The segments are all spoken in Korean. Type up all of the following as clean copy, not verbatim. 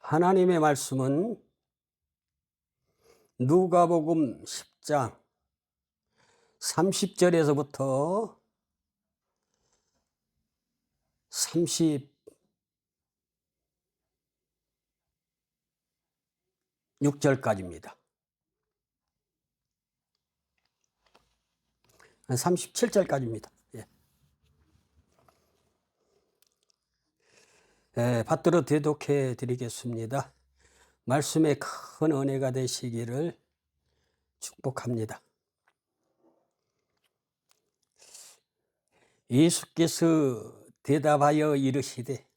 하나님의 말씀은 누가복음 10장 30절에서부터 36절까지입니다. 37절까지입니다. 받들어 대독해 드리겠습니다. 말씀에 큰 은혜가 되시기를 축복합니다. 예수께서 대답하여 이르시되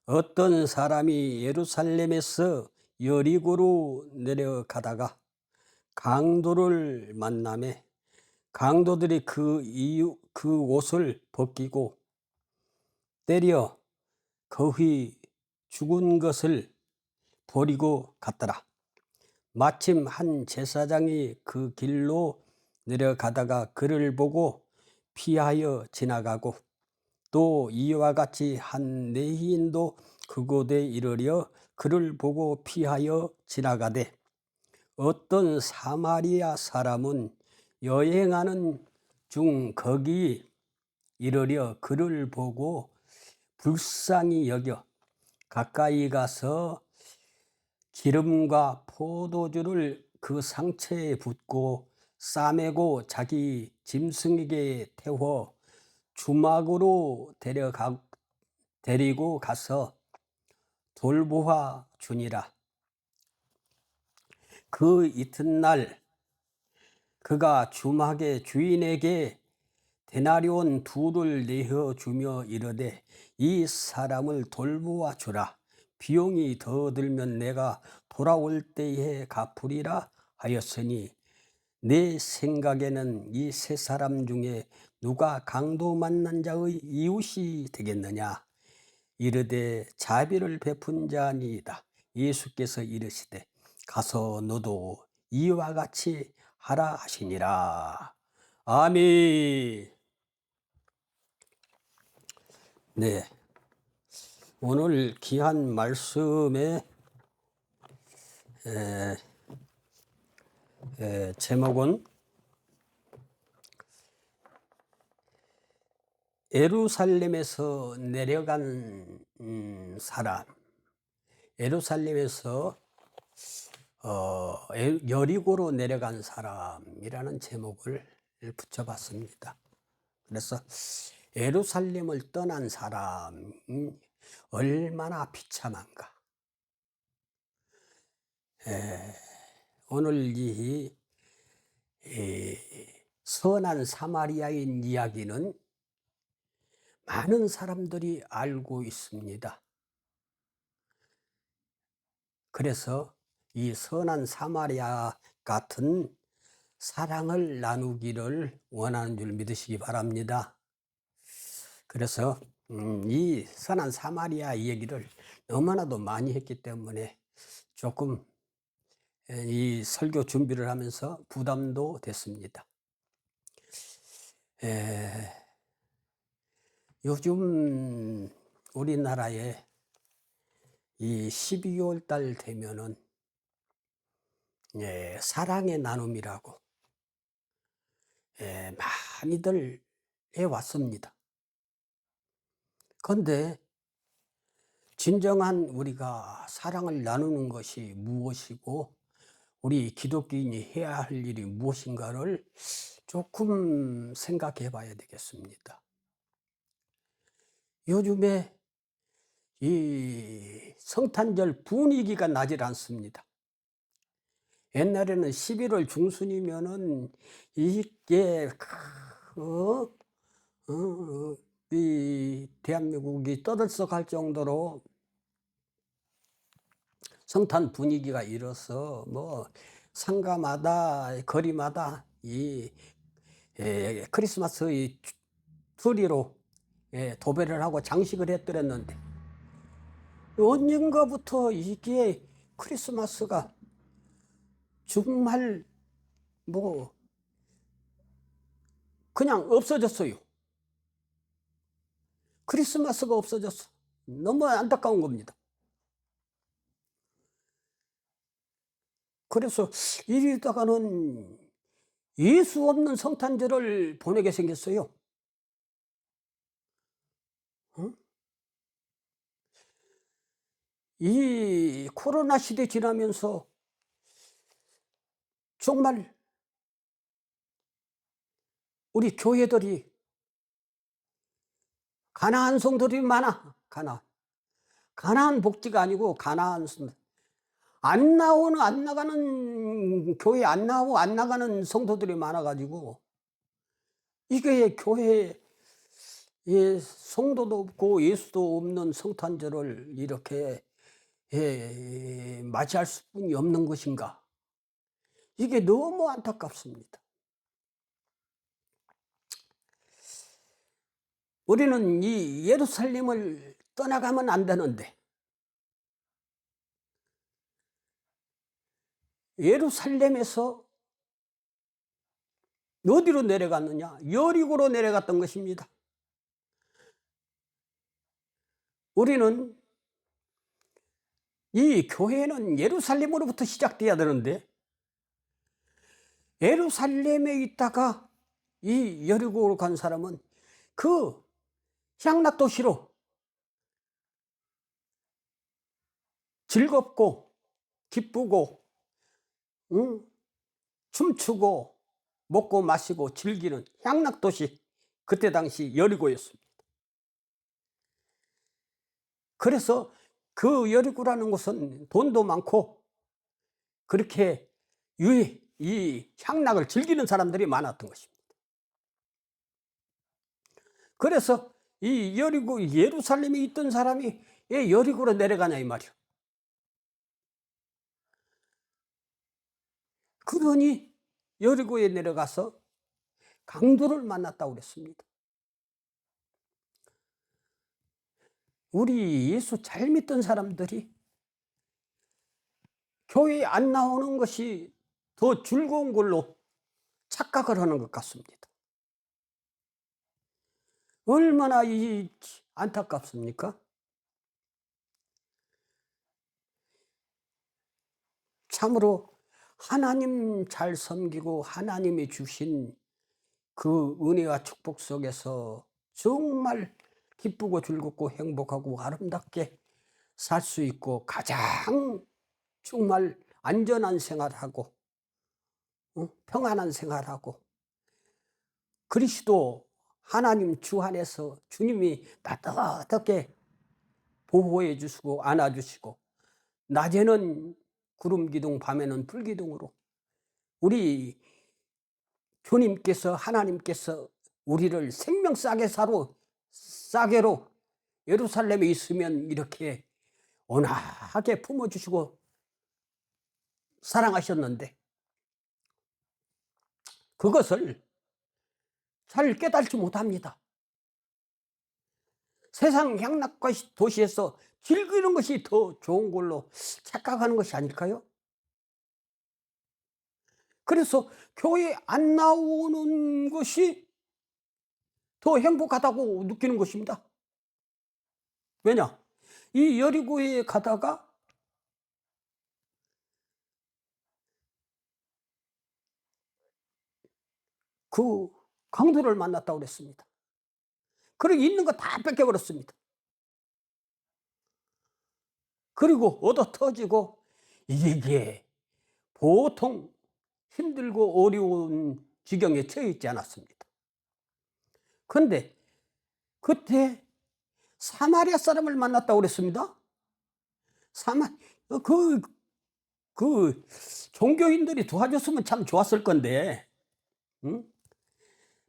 어떤 사람이 예루살렘에서 여리고로 내려가다가 강도를 만나매 강도들이 그 옷을 벗기고 때려 거의 죽은 것을 버리고 갔더라. 마침 한 제사장이 그 길로 내려가다가 그를 보고 피하여 지나가고 또 이와 같이 한 레위인도 그곳에 이르려 그를 보고 피하여 지나가되 어떤 사마리아 사람은 여행하는 중 거기 이르려 그를 보고 불쌍히 여겨 가까이 가서 기름과 포도주를 그 상처에 붓고 싸매고 자기 짐승에게 태워 주막으로 데리고 가서 돌보아 주니라. 그 이튿날 그가 주막의 주인에게 데나리온 둘을 내어 주며 이르되 이 사람을 돌보아 주라. 비용이 더 들면 내가 돌아올 때에 갚으리라 하였으니 내 생각에는 이 세 사람 중에 누가 강도 만난 자의 이웃이 되겠느냐. 이르되 자비를 베푼 자니이다. 예수께서 이르시되 가서 너도 이와 같이 하라 하시니라. 아멘. 네, 오늘 귀한 말씀의 제목은 예루살렘에서 내려간 사람, 예루살렘에서 여리고로 내려간 사람이라는 제목을 붙여봤습니다. 그래서 예루살렘을 떠난 사람이 얼마나 비참한가. 오늘 이 선한 사마리아인 이야기는 많은 사람들이 알고 있습니다. 그래서 이 선한 사마리아 같은 사랑을 나누기를 원하는 줄 믿으시기 바랍니다. 그래서 이 선한 사마리아 얘기를 너무나도 많이 했기 때문에 조금 이 설교 준비를 하면서 부담도 됐습니다. 요즘 우리나라에 이 12월 달 되면은 사랑의 나눔이라고 많이들 해왔습니다. 그런데 진정한 우리가 사랑을 나누는 것이 무엇이고 우리 기독교인이 해야 할 일이 무엇인가를 조금 생각해 봐야 되겠습니다. 요즘에 이 성탄절 분위기가 나질 않습니다. 옛날에는 11월 중순이면은 이게 이 대한민국이 떠들썩할 정도로 성탄 분위기가 일어서 뭐 상가마다 거리마다 이 크리스마스 이 트리로 도배를 하고 장식을 했더랬는데 언젠가부터 이게 크리스마스가 정말 뭐 그냥 없어졌어요. 크리스마스가 없어졌어. 너무 안타까운 겁니다. 그래서 이러다가는 예수 없는 성탄절을 보내게 생겼어요. 어? 이 코로나 시대 지나면서 정말 우리 교회들이 가난한 성도들이 많아. 가난한 복지가 아니고 가난한 성도. 안 나가는 교회 안 나오고 안 나가는 성도들이 많아 가지고 이게 교회에 성도도 없고 예수도 없는 성탄절을 이렇게 맞이할 수뿐이 없는 것인가? 이게 너무 안타깝습니다. 우리는 이 예루살렘을 떠나가면 안 되는데 예루살렘에서 어디로 내려갔느냐? 여리고로 내려갔던 것입니다. 우리는 이 교회는 예루살렘으로부터 시작돼야 되는데 예루살렘에 있다가 이 여리고로 간 사람은 그 향락 도시로 즐겁고 기쁘고 춤추고 먹고 마시고 즐기는 향락 도시, 그때 당시 여리고였습니다. 그래서 그 여리고라는 곳은 돈도 많고 그렇게 이 향락을 즐기는 사람들이 많았던 것입니다. 그래서 이 여리고 예루살렘에 있던 사람이 왜 여리고로 내려가냐 이 말이요. 그러니 여리고에 내려가서 강도를 만났다고 그랬습니다. 우리 예수 잘 믿던 사람들이 교회에 안 나오는 것이 더 즐거운 걸로 착각을 하는 것 같습니다. 얼마나 안타깝습니까? 참으로 하나님 잘 섬기고 하나님이 주신 그 은혜와 축복 속에서 정말 기쁘고 즐겁고 행복하고 아름답게 살 수 있고 가장 정말 안전한 생활하고 평안한 생활하고 그리스도 하나님 주 안에서 주님이 따뜻하게 보호해 주시고 안아 주시고 낮에는 구름 기둥 밤에는 불 기둥으로 우리 주님께서 하나님께서 우리를 생명 싸게로 예루살렘에 있으면 이렇게 온화하게 품어주시고 사랑하셨는데 그것을 잘 깨달지 못합니다. 세상 향락과 도시에서 즐기는 것이 더 좋은 걸로 착각하는 것이 아닐까요? 그래서 교회에 안 나오는 것이 더 행복하다고 느끼는 것입니다. 왜냐? 이 여리고에 가다가 그 강도를 만났다고 그랬습니다. 그리고 있는 거 다 뺏겨버렸습니다. 그리고 얻어 터지고 이게 보통 힘들고 어려운 지경에 처해 있지 않았습니다. 그런데 그때 사마리아 사람을 만났다고 그랬습니다. 그 종교인들이 도와줬으면 참 좋았을 건데,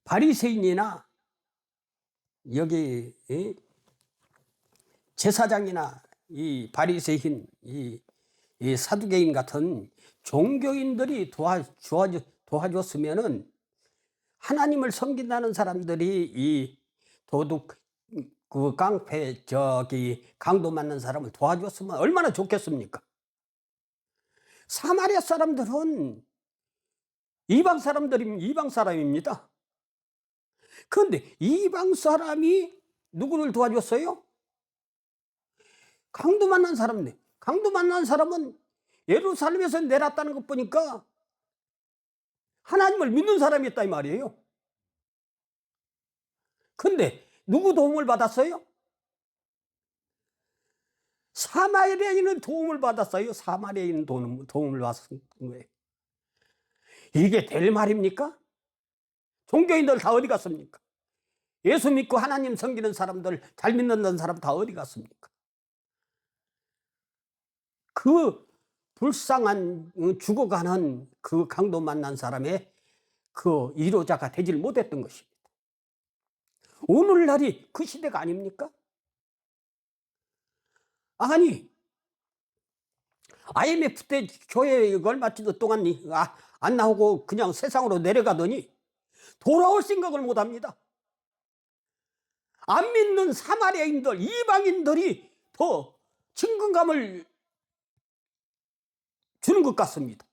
바리새인이나 여기 제사장이나 이 바리새인, 이 사두개인 같은 종교인들이 도와줬으면은 하나님을 섬긴다는 사람들이 이 도둑 그 깡패 강도 맞는 사람을 도와줬으면 얼마나 좋겠습니까? 사마리아 사람들은 이방 사람입니다. 그런데 이방 사람이 누구를 도와줬어요? 강도 만난 사람인데, 강도 만난 사람은 예루살렘에서 내렸다는 것 보니까 하나님을 믿는 사람이었다 이 말이에요. 근데 누구 도움을 받았어요? 사마리아인은 도움을 받았어요. 사마리아인은 도움을 받은 거예요. 이게 될 말입니까? 종교인들 다 어디 갔습니까? 예수 믿고 하나님 섬기는 사람들, 잘 믿는 사람 다 어디 갔습니까? 그 불쌍한 죽어가는 그 강도 만난 사람의 그 위로자가 되질 못했던 것입니다. 오늘날이 그 시대가 아닙니까? 아니, IMF 때 교회 얼마치도 동안 안 나오고 그냥 세상으로 내려가더니 돌아올 생각을 못 합니다. 안 믿는 사마리아인들, 이방인들이 더 친근감을 주는 것 같습니다.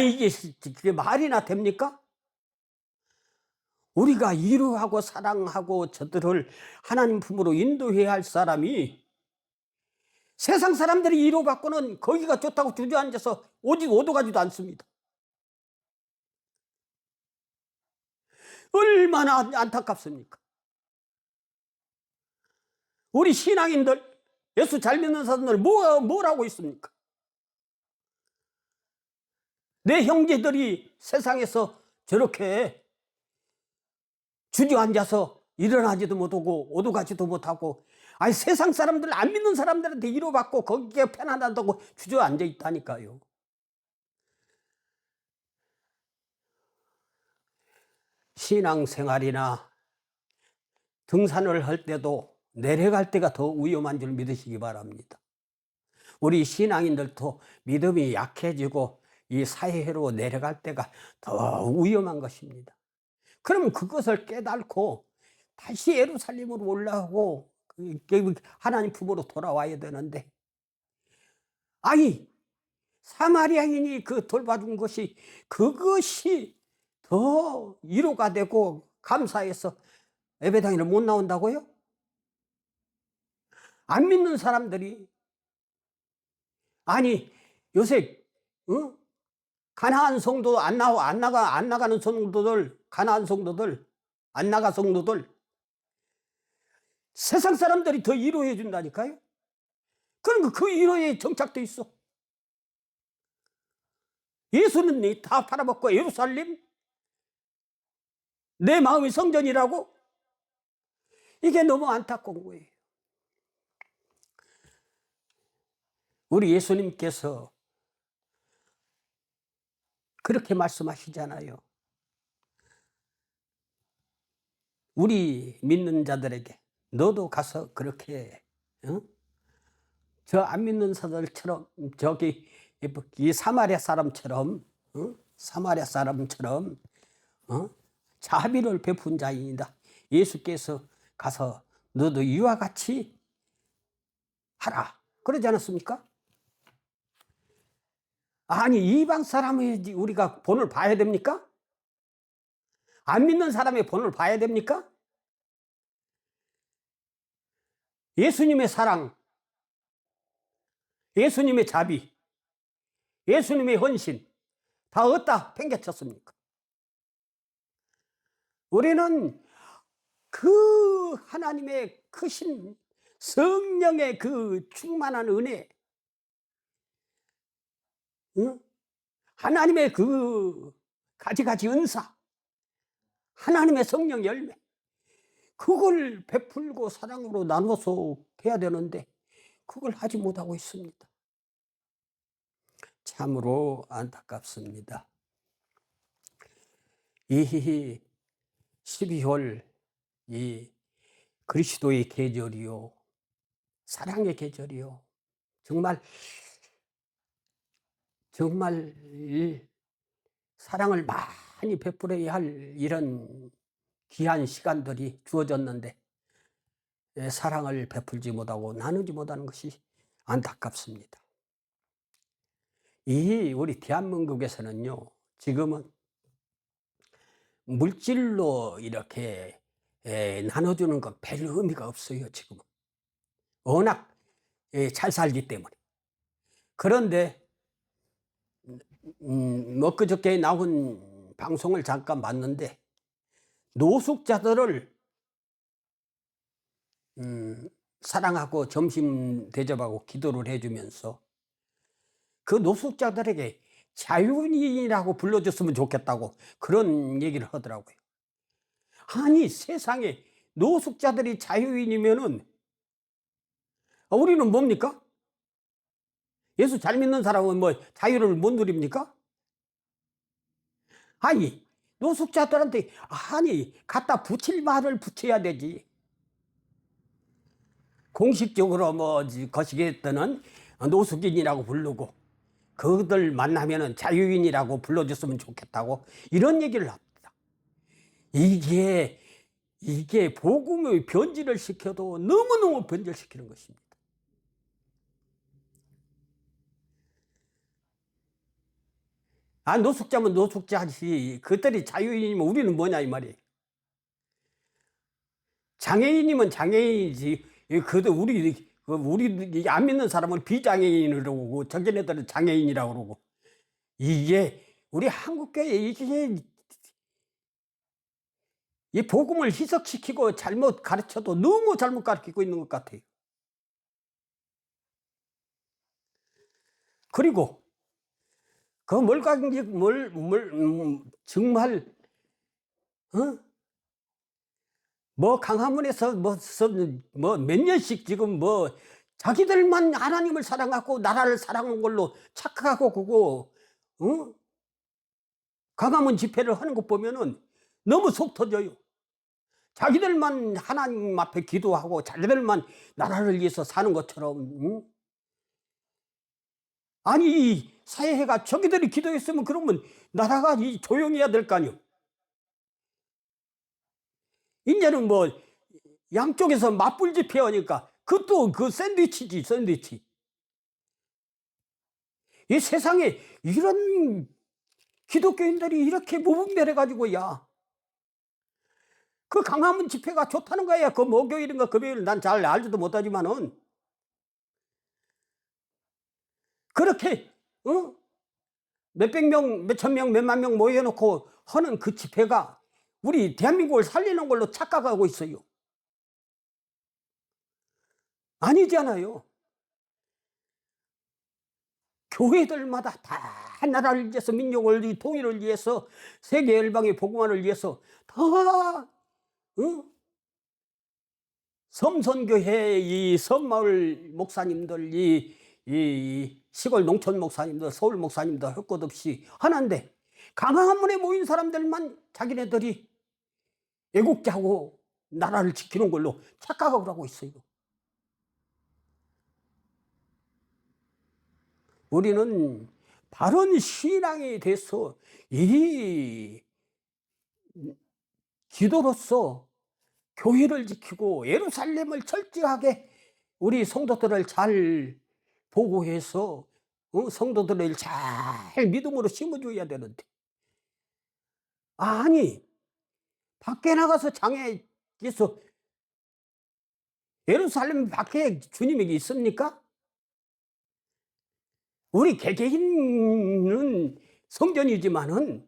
이게 말이나 됩니까? 우리가 위로하고 사랑하고 저들을 하나님 품으로 인도해야 할 사람이 세상 사람들이 위로받고는 거기가 좋다고 주저앉아서 오직 오도 가지도 않습니다. 얼마나 안타깝습니까? 우리 신앙인들, 예수 잘 믿는 사람들 뭘 하고 있습니까? 내 형제들이 세상에서 저렇게 주저앉아서 일어나지도 못하고 오도가지도 못하고 세상 사람들 안 믿는 사람들한테 위로받고 거기에 편안하다고 주저앉아 있다니까요. 신앙생활이나 등산을 할 때도 내려갈 때가 더 위험한 줄 믿으시기 바랍니다. 우리 신앙인들도 믿음이 약해지고 이 사회로 내려갈 때가 더 위험한 것입니다. 그럼 그것을 깨닫고 다시 예루살렘으로 올라가고 하나님 품으로 돌아와야 되는데 사마리아인이 그 돌봐준 것이 그것이 더 위로가 되고 감사해서 예배당에는 못 나온다고요? 안 믿는 사람들이 요새 가나안 성도 안 나가는 성도들, 가나안 성도들, 안 나가 성도들, 세상 사람들이 더 위로해 준다니까요? 그러니까 그 위로에 정착돼 있어. 예수는 다 팔아먹고 예루살렘? 내 마음의 성전이라고? 이게 너무 안타까운 거예요. 우리 예수님께서 그렇게 말씀하시잖아요. 우리 믿는 자들에게 너도 가서 그렇게 저 안 믿는 사람들처럼 저기 이 사마리아 사람처럼 자비를 베푼 자이다. 예수께서 가서 너도 이와 같이 하라 그러지 않았습니까? 이방 사람의 우리가 본을 봐야 됩니까? 안 믿는 사람의 본을 봐야 됩니까? 예수님의 사랑, 예수님의 자비, 예수님의 헌신 다 어디다 팽개쳤습니까? 우리는 그 하나님의 크신 성령의 그 충만한 은혜, 하나님의 그 가지가지 은사, 하나님의 성령 열매, 그걸 베풀고 사랑으로 나눠서 해야 되는데 그걸 하지 못하고 있습니다. 참으로 안타깝습니다. 이 12월 이 그리스도의 계절이요, 사랑의 계절이요, 정말 사랑을 많이 베풀어야 할 이런 귀한 시간들이 주어졌는데 사랑을 베풀지 못하고 나누지 못하는 것이 안타깝습니다. 우리 대한민국에서는요, 지금은 물질로 이렇게 나눠주는 건 별 의미가 없어요. 지금은 워낙 잘 살기 때문에. 그런데 그저께 나온 방송을 잠깐 봤는데, 노숙자들을 사랑하고 점심 대접하고 기도를 해주면서 그 노숙자들에게 자유인이라고 불러줬으면 좋겠다고 그런 얘기를 하더라고요. 아니, 세상에 노숙자들이 자유인이면은 우리는 뭡니까? 예수 잘 믿는 사람은 뭐 자유를 못 누립니까? 아니, 노숙자들한테 갖다 붙일 말을 붙여야 되지. 공식적으로 뭐 거시기했더는 노숙인이라고 부르고 그들 만나면은 자유인이라고 불러줬으면 좋겠다고 이런 얘기를 합니다. 이게 복음의 변질을 시켜도 너무너무 변질시키는 것입니다. 노숙자면 노숙자지, 그들이 자유인이면 우리는 뭐냐 이 말이에요. 장애인이면 장애인이지, 우리 안 믿는 사람은 비장애인이라고 그러고 저걔네들은 장애인이라고 그러고, 이게 우리 한국교회 이 복음을 희석시키고 잘못 가르쳐도 너무 잘못 가르치고 있는 것 같아요. 그리고 그 정말 뭐 강화문에서 몇 년씩 지금 자기들만 하나님을 사랑하고 나라를 사랑한 걸로 착각하고 그거 강화문 집회를 하는 것 보면은 너무 속 터져요. 자기들만 하나님 앞에 기도하고 자기들만 나라를 위해서 사는 것처럼. 아니, 이 사회가 저기들이 기도했으면 그러면 나라가 조용해야 될 거 아니요. 이제는 양쪽에서 맞불 집회하니까 그것도 그 샌드위치지, 샌드위치. 이 세상에 이런 기독교인들이 이렇게 무분별해가지고, 그 강화문 집회가 좋다는 거야. 그 목요일인가 금요일, 난 잘 알지도 못하지만은 그렇게 몇백 명, 몇천 명, 몇만 명 모여놓고 하는 그 집회가 우리 대한민국을 살리는 걸로 착각하고 있어요. 아니잖아요. 교회들마다 다 나라를 위해서, 민족을, 통일을 위해서, 세계 열방의 복음화를 위해서 다 섬선교회 이 섬마을 목사님들, 이 시골 농촌 목사님들, 서울 목사님들 할 것 없이 하는데, 강화문에 모인 사람들만 자기네들이 애국자고 나라를 지키는 걸로 착각을 하고 있어요. 우리는 바른 신앙에 대해서 이 기도로서 교회를 지키고 예루살렘을 철저하게 우리 성도들을 잘 보고해서 성도들을 잘 믿음으로 심어줘야 되는데, 아니, 밖에 나가서 장애에서 예루살렘 밖에 주님이 있습니까? 우리 개개인은 성전이지만은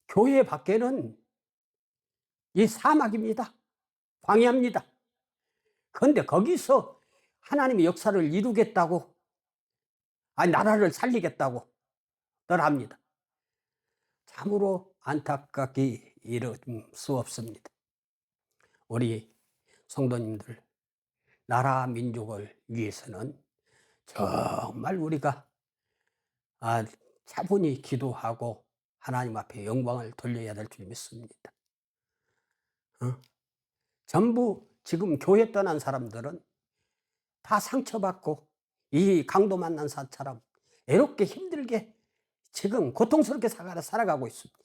교회 밖에는 이 사막입니다. 광야입니다. 그런데 거기서 하나님의 역사를 이루겠다고, 나라를 살리겠다고 늘 합니다. 참으로 안타깝게 이럴 수 없습니다. 우리 성도님들, 나라 민족을 위해서는 정말 우리가 차분히 기도하고 하나님 앞에 영광을 돌려야 될 줄 믿습니다. 전부 지금 교회 떠난 사람들은 다 상처받고 이 강도 만난 사처럼 애롭게 힘들게 지금 고통스럽게 살아가고 있습니다.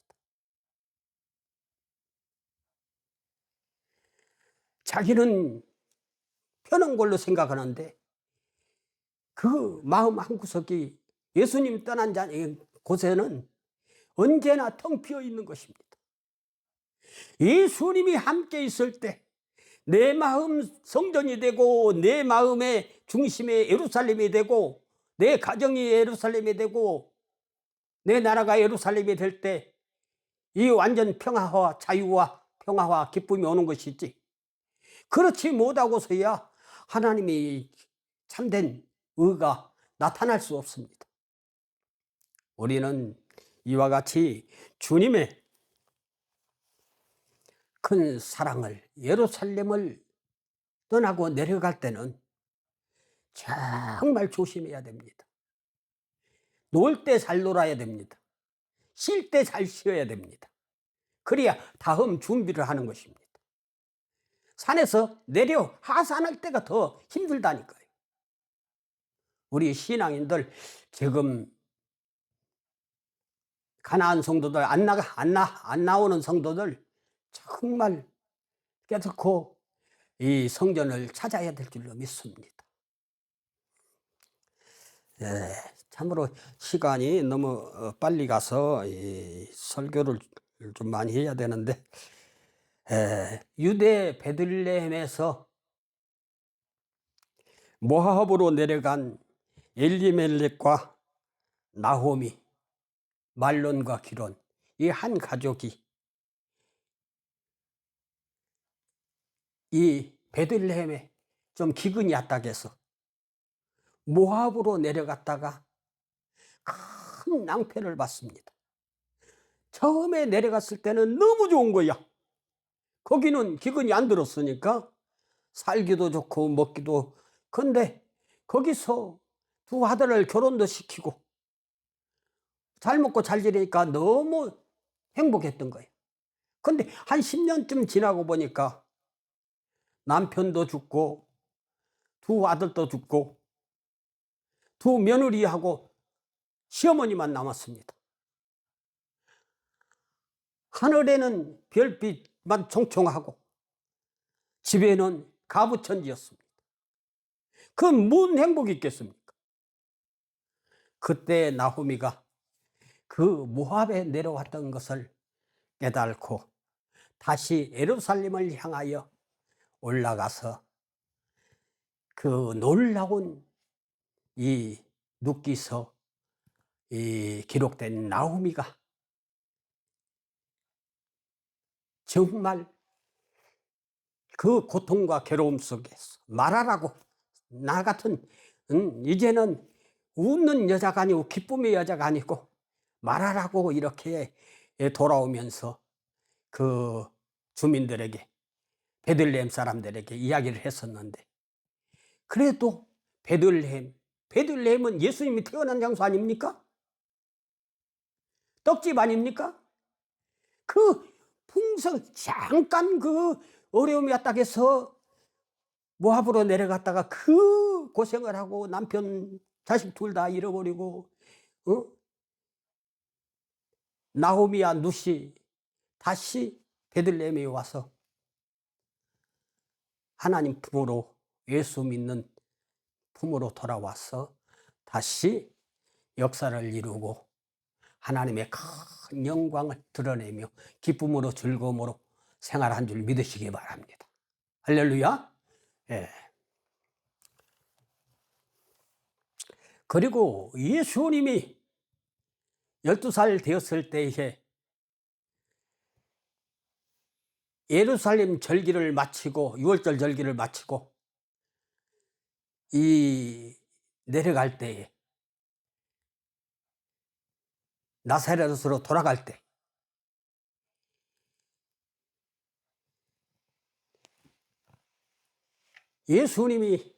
자기는 편한 걸로 생각하는데 그 마음 한구석이 예수님 떠난 곳에는 언제나 텅 비어 있는 것입니다. 예수님이 함께 있을 때 내 마음 성전이 되고 내 마음의 중심에 예루살렘이 되고 내 가정이 예루살렘이 되고 내 나라가 예루살렘이 될 때 이 완전 평화와 자유와 평화와 기쁨이 오는 것이지, 그렇지 못하고서야 하나님이 참된 의가 나타날 수 없습니다. 우리는 이와 같이 주님의 큰 사랑을, 예루살렘을 떠나고 내려갈 때는 정말 조심해야 됩니다. 놀 때 잘 놀아야 됩니다. 쉴 때 잘 쉬어야 됩니다. 그래야 다음 준비를 하는 것입니다. 산에서 내려 하산할 때가 더 힘들다니까요. 우리 신앙인들 지금 가나안 성도들, 안 나오는 성도들 정말 깨닫고 이 성전을 찾아야 될 줄로 믿습니다. 예, 참으로 시간이 너무 빨리 가서 이 설교를 좀 많이 해야 되는데, 유대 베들레헴에서 모압으로 내려간 엘리멜렉과 나호미, 말론과 기론, 이 한 가족이 이 베들레헴에 좀 기근이 야딱해서 모압으로 내려갔다가 큰 낭패를 받습니다. 처음에 내려갔을 때는 너무 좋은 거야. 거기는 기근이 안 들었으니까 살기도 좋고 먹기도. 근데 거기서 두 아들을 결혼도 시키고 잘 먹고 잘 지내니까 너무 행복했던 거예요. 근데 한 10년쯤 지나고 보니까 남편도 죽고 두 아들도 죽고 두 며느리하고 시어머니만 남았습니다. 하늘에는 별빛만 총총하고 집에는 가부천지였습니다. 그건 뭔 행복이 있겠습니까? 그때 나호미가 그 모압에 내려왔던 것을 깨달고 다시 예루살렘을 향하여 올라가서 그 놀라운 이 눕기서 이 기록된 나호미가 정말 그 고통과 괴로움 속에서 말하라고, 나 같은 이제는 웃는 여자가 아니고 기쁨의 여자가 아니고 말하라고 이렇게 돌아오면서 그 주민들에게, 베들레헴 사람들에게 이야기를 했었는데, 그래도 베들레헴은 예수님이 태어난 장소 아닙니까? 떡집 아닙니까? 그 잠깐 그 어려움이 왔다 해서 모압으로 내려갔다가 그 고생을 하고 남편 자식 둘 다 잃어버리고 나호미와 룻이 다시 베들레헴에 와서 하나님 품으로, 예수 믿는 품으로 돌아와서 다시 역사를 이루고 하나님의 큰 영광을 드러내며 기쁨으로 즐거움으로 생활한 줄 믿으시기 바랍니다. 할렐루야. 예. 그리고 예수님이 12살 되었을 때에 예루살렘 절기를 마치고, 6월절 절기를 마치고 이 내려갈 때에, 나사렛으로 돌아갈 때 예수님이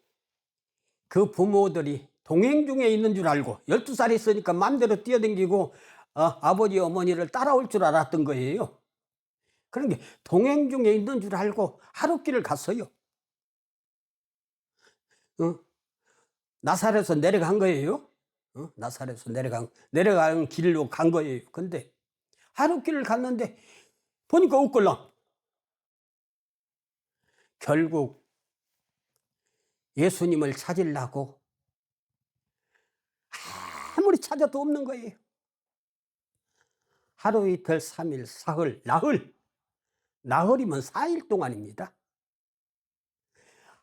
그 부모들이 동행 중에 있는 줄 알고, 12살이 있으니까 마음대로 뛰어다니고 아버지 어머니를 따라올 줄 알았던 거예요. 그러니까 동행 중에 있는 줄 알고 하룻길을 갔어요. 나사렛에서 내려간 거예요. 나사렛에서 내려간 길로 간 거예요. 근데 하룻길을 갔는데 보니까 없걸랑. 결국 예수님을 찾으려고 아무리 찾아도 없는 거예요. 하루 이틀 3일 사흘 나흘이면 4일 동안입니다.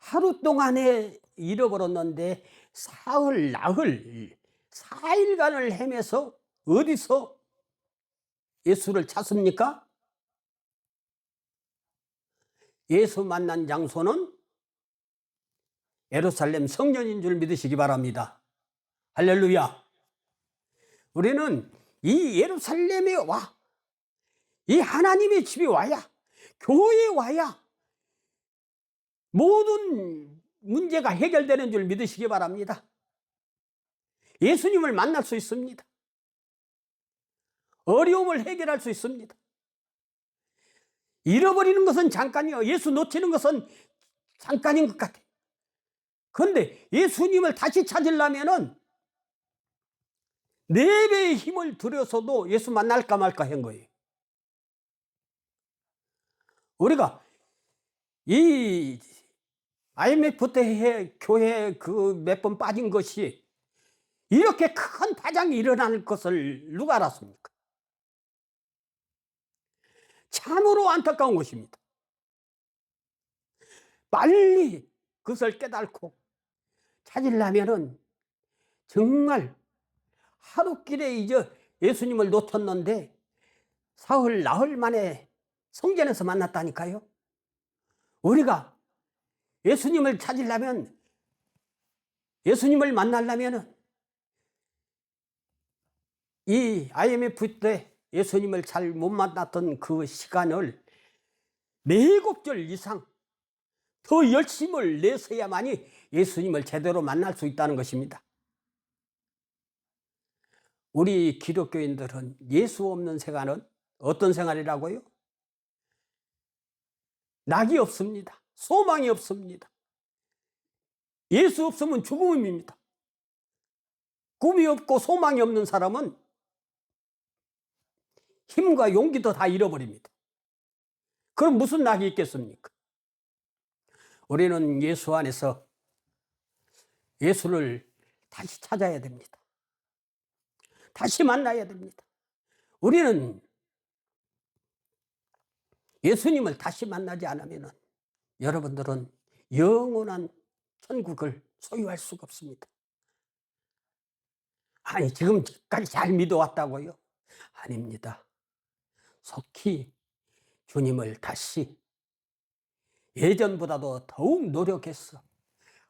하루 동안에 잃어버렸는데 사흘 나흘 4일간을 헤매서 어디서 예수를 찾습니까? 예수 만난 장소는 예루살렘 성전인 줄 믿으시기 바랍니다. 할렐루야. 우리는 이 예루살렘에 와, 이 하나님의 집에 와야, 교회에 와야 모든 문제가 해결되는 줄 믿으시기 바랍니다. 예수님을 만날 수 있습니다. 어려움을 해결할 수 있습니다. 잃어버리는 것은 잠깐이요, 예수 놓치는 것은 잠깐인 것 같아요. 그런데 예수님을 다시 찾으려면은 4배의 힘을 들여서도 예수 만날까 말까 한 거예요. 우리가 이 IMF 때 교회 그 몇 번 빠진 것이 이렇게 큰 파장이 일어날 것을 누가 알았습니까? 참으로 안타까운 것입니다. 빨리 그것을 깨닫고 찾으려면은 정말 하루길에 이제 예수님을 놓쳤는데 사흘 나흘 만에 성전에서 만났다니까요. 우리가 예수님을 찾으려면, 예수님을 만나려면 이 IMF 때 예수님을 잘 못 만났던 그 시간을 7절 이상 더 열심을 내서야만이 예수님을 제대로 만날 수 있다는 것입니다. 우리 기독교인들은 예수 없는 생활은 어떤 생활이라고요? 낙이 없습니다. 소망이 없습니다. 예수 없으면 죽음입니다. 꿈이 없고 소망이 없는 사람은 힘과 용기도 다 잃어버립니다. 그럼 무슨 낙이 있겠습니까? 우리는 예수 안에서 예수를 다시 찾아야 됩니다. 다시 만나야 됩니다. 우리는 예수님을 다시 만나지 않으면 여러분들은 영원한 천국을 소유할 수가 없습니다. 아니, 지금까지 잘 믿어왔다고요? 아닙니다. 속히 주님을 다시 예전보다도 더욱 노력해서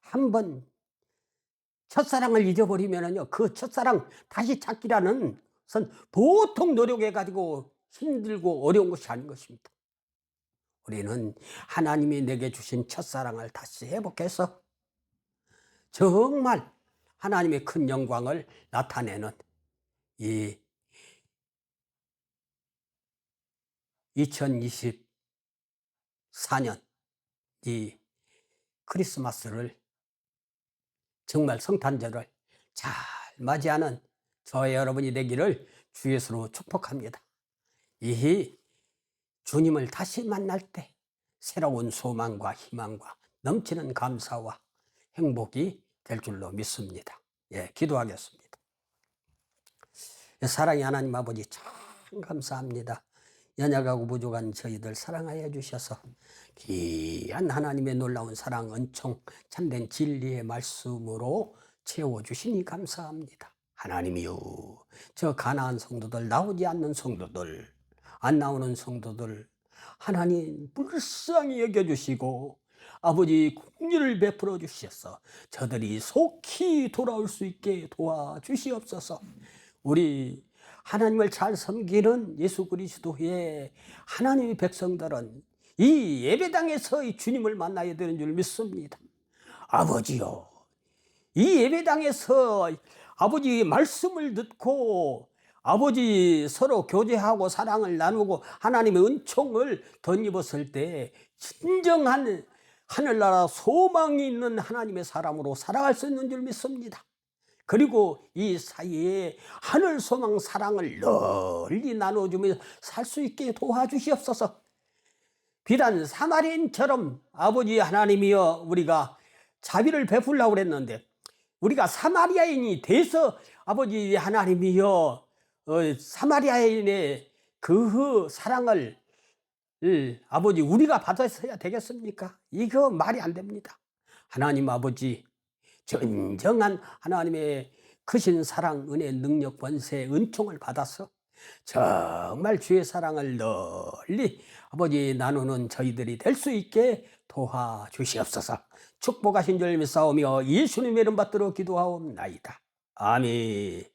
한번 첫사랑을 잊어버리면요, 그 첫사랑 다시 찾기라는 것은 보통 노력해가지고 힘들고 어려운 것이 아닌 것입니다. 우리는 하나님이 내게 주신 첫사랑을 다시 회복해서 정말 하나님의 큰 영광을 나타내는 이 2024년 이 크리스마스를, 정말 성탄절을 잘 맞이하는 저와 여러분이 되기를 주 예수로 축복합니다. 이 주님을 다시 만날 때 새로운 소망과 희망과 넘치는 감사와 행복이 될 줄로 믿습니다. 예, 기도하겠습니다. 사랑의 하나님 아버지, 참 감사합니다. 연약하고 부족한 저희들 사랑하여 주셔서 귀한 하나님의 놀라운 사랑, 은총, 참된 진리의 말씀으로 채워주시니 감사합니다. 하나님이요, 저 가난한 성도들, 나오지 않는 성도들, 안 나오는 성도들 하나님 불쌍히 여겨주시고 아버지 긍휼을 베풀어 주셔서 저들이 속히 돌아올 수 있게 도와주시옵소서. 우리 하나님을 잘 섬기는 예수 그리스도의 하나님의 백성들은 이 예배당에서 이 주님을 만나야 되는 줄 믿습니다. 아버지요, 이 예배당에서 아버지 말씀을 듣고 아버지 서로 교제하고 사랑을 나누고 하나님의 은총을 덧입었을 때 진정한 하늘나라 소망이 있는 하나님의 사람으로 살아갈 수 있는 줄 믿습니다. 그리고 이 사이에 하늘 소망 사랑을 널리 나눠주면서 살 수 있게 도와주시옵소서. 비단 사마리아인처럼 아버지 하나님이여, 우리가 자비를 베풀려고 그랬는데 우리가 사마리아인이 돼서 아버지 하나님이여 사마리아인의 그 사랑을 아버지 우리가 받았어야 되겠습니까? 이거 말이 안 됩니다. 하나님 아버지, 진정한 하나님의 크신 사랑, 은혜, 능력, 권세, 은총을 받아서 정말 주의 사랑을 널리 아버지 나누는 저희들이 될 수 있게 도와주시옵소서. 축복하신 줄 믿사오며 예수님의 이름 받들어 기도하옵나이다. 아멘.